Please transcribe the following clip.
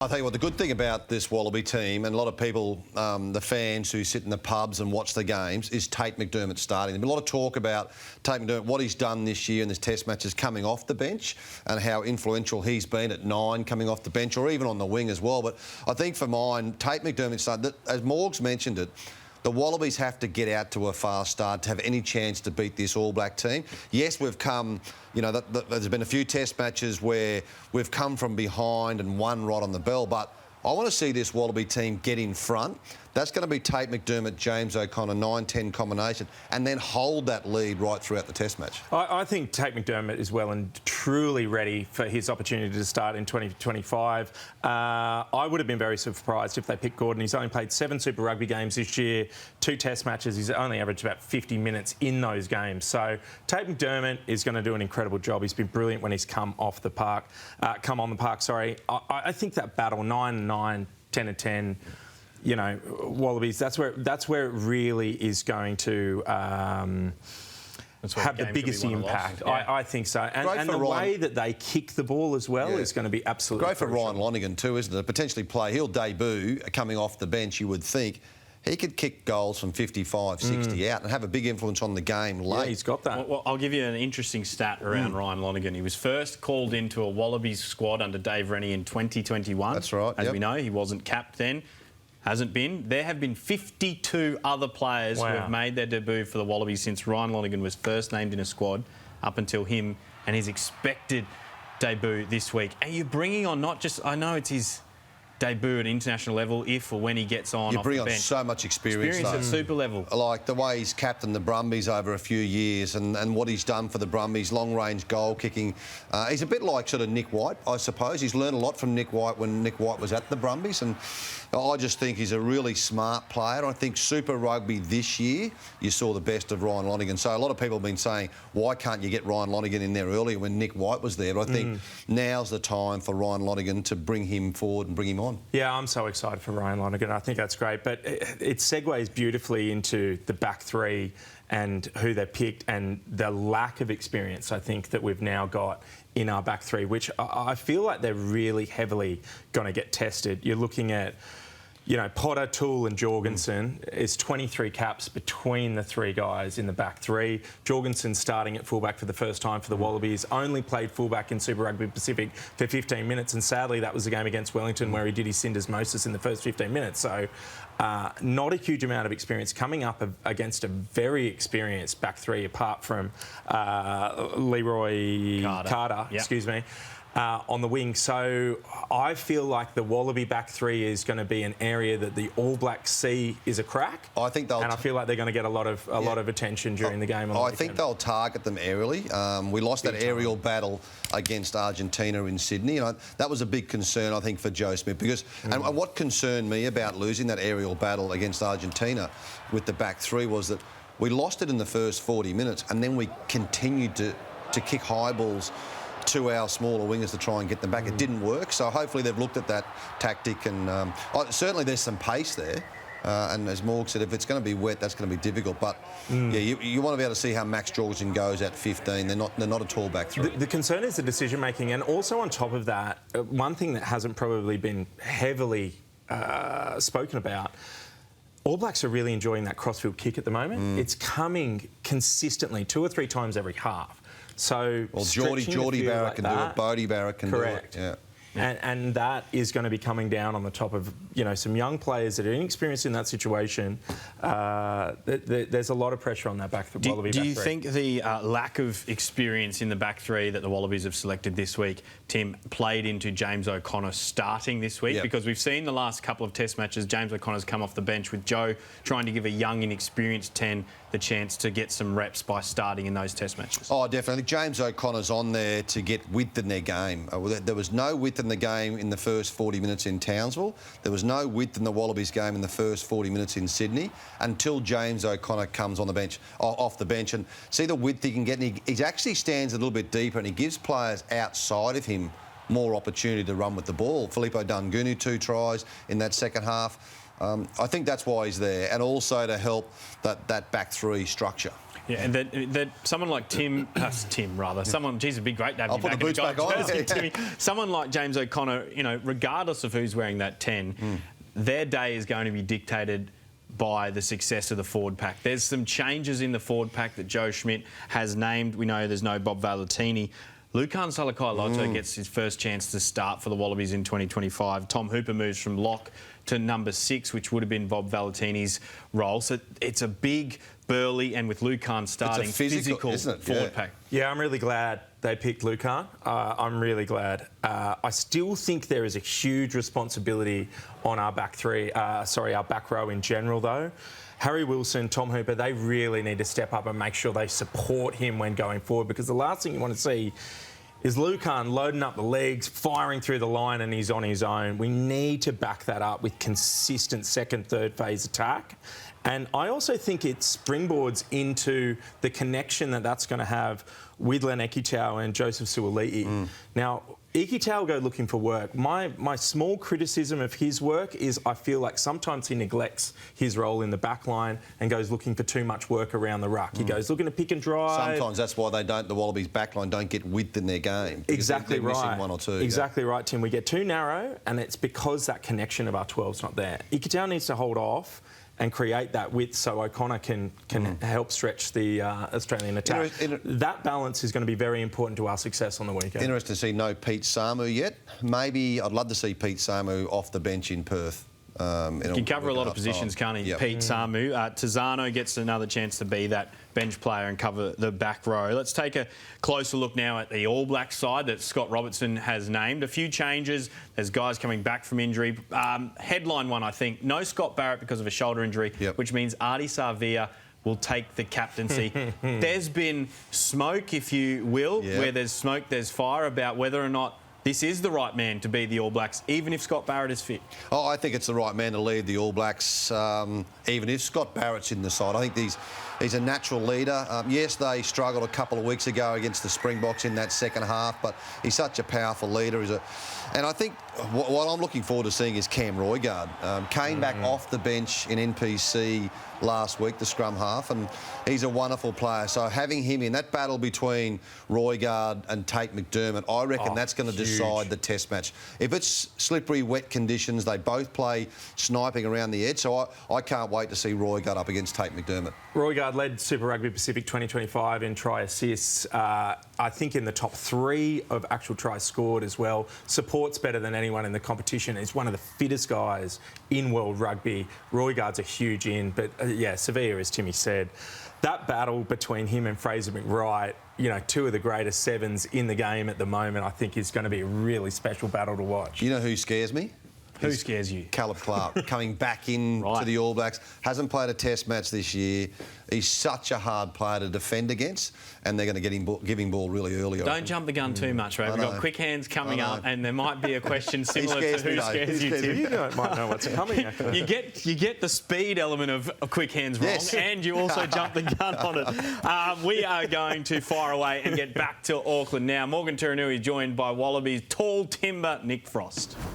I'll tell you what, the good thing about this Wallaby team, and a lot of people, the fans who sit in the pubs and watch the games, is Tate McDermott starting. There's been a lot of talk about Tate McDermott, what he's done this year in this Test matches coming off the bench and how influential he's been at 9 coming off the bench or even on the wing as well. But I think for mine, Tate McDermott started, as Morgs mentioned it, the Wallabies have to get out to a fast start to have any chance to beat this All Black team. Yes, we've come, you know, there's been a few Test matches where we've come from behind and won right on the bell, but I want to see this Wallaby team get in front. That's going to be Tate McDermott, James O'Connor, 9-10 combination, and then hold that lead right throughout the Test match. I think Tate McDermott is well and truly ready for his opportunity to start in 2025. I would have been very surprised if they picked Gordon. He's only played 7 Super Rugby games this year, 2 Test matches. He's only averaged about 50 minutes in those games. So Tate McDermott is going to do an incredible job. He's been brilliant when he's come on the park. I think that battle 9-9, 10-10. You know, Wallabies, that's where it really is going to have the biggest impact. Yeah. I think so. And the way that they kick the ball as well is going to be absolutely great for crucial. Ryan Lonergan too, isn't it? Potentially play. He'll debut coming off the bench, you would think. He could kick goals from 55, 60 out and have a big influence on the game late. Yeah, he's got that. Well, I'll give you an interesting stat around Ryan Lonergan. He was first called into a Wallabies squad under Dave Rennie in 2021. That's right. As we know, he wasn't capped then. Hasn't been. There have been 52 other players who have made their debut for the Wallabies since Ryan Lonergan was first named in a squad up until him and his expected debut this week. And you're bringing on not just... I know it's his debut at international level if or when he gets on off the bench. You bring on so much experience at super level. Like the way he's captained the Brumbies over a few years and what he's done for the Brumbies, long-range goal kicking. He's a bit like sort of Nick White, I suppose. He's learned a lot from Nick White when Nick White was at the Brumbies, and I just think he's a really smart player. I think Super Rugby this year, you saw the best of Ryan Lonergan. So a lot of people have been saying, why can't you get Ryan Lonergan in there earlier when Nick White was there? But I think now's the time for Ryan Lonergan to bring him forward and bring him on. Yeah, I'm so excited for Ryan Lonergan. I think that's great. But it segues beautifully into the back three and who they picked and the lack of experience, I think, that we've now got in our back three, which I feel like they're really heavily going to get tested. You're looking at, you know, Potter, Toole and Jorgensen. Is 23 caps between the 3 guys in the back three. Jorgensen starting at fullback for the first time for the Wallabies. Only played fullback in Super Rugby Pacific for 15 minutes, and sadly that was the game against Wellington where he did his syndesmosis in the first 15 minutes. So not a huge amount of experience coming up against a very experienced back three, apart from Leroy Carter. Excuse me. On the wing. So I feel like the Wallaby back three is going to be an area that the All Blacks see is a crack. I think they'll, and I feel like they're going to get a lot of attention during the game. I think they'll target them aerially. We lost that aerial battle against Argentina in Sydney, and that was a big concern, I think, for Joe Smith, because and what concerned me about losing that aerial battle against Argentina with the back three was that we lost it in the first 40 minutes, and then we continued to kick high balls to our smaller wingers to try and get them back. It didn't work, so hopefully they've looked at that tactic, and certainly there's some pace there. And as Morg said, if it's going to be wet, that's going to be difficult. But yeah, you want to be able to see how Max Jorgensen goes at 15. They're not a tall back three. The concern is the decision making, and also on top of that, one thing that hasn't probably been heavily spoken about. All Blacks are really enjoying that crossfield kick at the moment. It's coming consistently 2 or 3 times every half. So, well, Geordie Barrett can do it. Bodie Barrett can do it. Yeah. And that is going to be coming down on the top of, you know, some young players that are inexperienced in that situation. There's a lot of pressure on that Wallaby back three. Do you think the lack of experience in the back three that the Wallabies have selected this week, Tim, played into James O'Connor starting this week? Because we've seen the last couple of Test matches, James O'Connor's come off the bench with Joe trying to give a young, inexperienced 10 the chance to get some reps by starting in those Test matches. Oh, definitely. I think James O'Connor's on there to get width in their game. There was no width in the game in the first 40 minutes in Townsville. There was no width in the Wallabies game in the first 40 minutes in Sydney until James O'Connor comes on the bench, off the bench, and see the width he can get. And he actually stands a little bit deeper, and he gives players outside of him more opportunity to run with the ball. Filippo Dungunu 2 tries in that second half. I think that's why he's there, and also to help that back three structure. Yeah, and that someone like Tim, someone, geez, it'd be great to have I'll you put back the boots in back on. jersey, Timmy. Someone like James O'Connor, you know, regardless of who's wearing that 10, their day is going to be dictated by the success of the forward pack. There's some changes in the forward pack that Joe Schmidt has named. We know there's no Bob Valentini. Lukan Salakaia-Loto gets his first chance to start for the Wallabies in 2025. Tom Hooper moves from lock to number 6, which would have been Bob Valentini's role. So it's a big, burly, and with Lukan starting, it's a physical forward pack. Yeah, I'm really glad they picked Lukan. I'm really glad. I still think there is a huge responsibility on our back row in general, though. Harry Wilson, Tom Hooper, they really need to step up and make sure they support him when going forward, because the last thing you want to see is Lukan loading up the legs, firing through the line, and he's on his own. We need to back that up with consistent second, third phase attack. And I also think it springboards into the connection that's going to have with Len Ikitau and Joseph Suoli'i. Now, Ikitau will go looking for work. My small criticism of his work is I feel like sometimes he neglects his role in the back line and goes looking for too much work around the ruck. He goes looking to pick and drive. Sometimes that's why the Wallabies back line don't get width in their game. Exactly they're right. Missing one or two. Exactly right, Tim. We get too narrow, and it's because that connection of our 12's not there. Ikitau needs to hold off and create that width so O'Connor can help stretch the Australian attack. That balance is going to be very important to our success on the weekend. Interesting to see no Pete Samu yet. Maybe I'd love to see Pete Samu off the bench in Perth. He can cover a lot of positions, can't he? Yep. Pete Samu. Tizano gets another chance to be that bench player and cover the back row. Let's take a closer look now at the All Blacks side that Scott Robertson has named. A few changes. There's guys coming back from injury. Headline one, I think. No Scott Barrett because of a shoulder injury, which means Artie Savia will take the captaincy. There's been smoke, if you will, where there's smoke, there's fire about whether or not this is the right man to be the All Blacks, even if Scott Barrett is fit. Oh, I think it's the right man to lead the All Blacks, even if Scott Barrett's in the side. I think he's a natural leader. Yes, they struggled a couple of weeks ago against the Springboks in that second half, but he's such a powerful leader. And I think what I'm looking forward to seeing is Cam Roigard. Came back off the bench in NPC last week, the scrum half, and he's a wonderful player. So having him in that battle between Roigard and Tate McDermott, I reckon that's going to decide the test match. If it's slippery, wet conditions, they both play sniping around the edge. So I can't wait to see Roigard up against Tate McDermott. Roigard led Super Rugby Pacific 2025 in try assists. I think in the top 3 of actual tries scored as well. Support's better than anyone in the competition. He's one of the fittest guys in world rugby. Roigard's a huge in, but Sevilla, as Timmy said, that battle between him and Fraser McWright, you know, 2 of the greatest 7s in the game at the moment, I think is going to be a really special battle to watch. You know who scares me? Who scares you? Caleb Clark, coming back in to the All Blacks. Hasn't played a test match this year. He's such a hard player to defend against, and they're going to give him ball really early. Don't jump the gun too much, right? We've got quick hands coming up, and there might be a question similar to who scares you, Tim. You might know what's coming. You get the speed element of quick hands wrong, and you also jump the gun on it. We are going to fire away and get back to Auckland now. Morgan Turinui joined by Wallabies tall timber Nick Frost.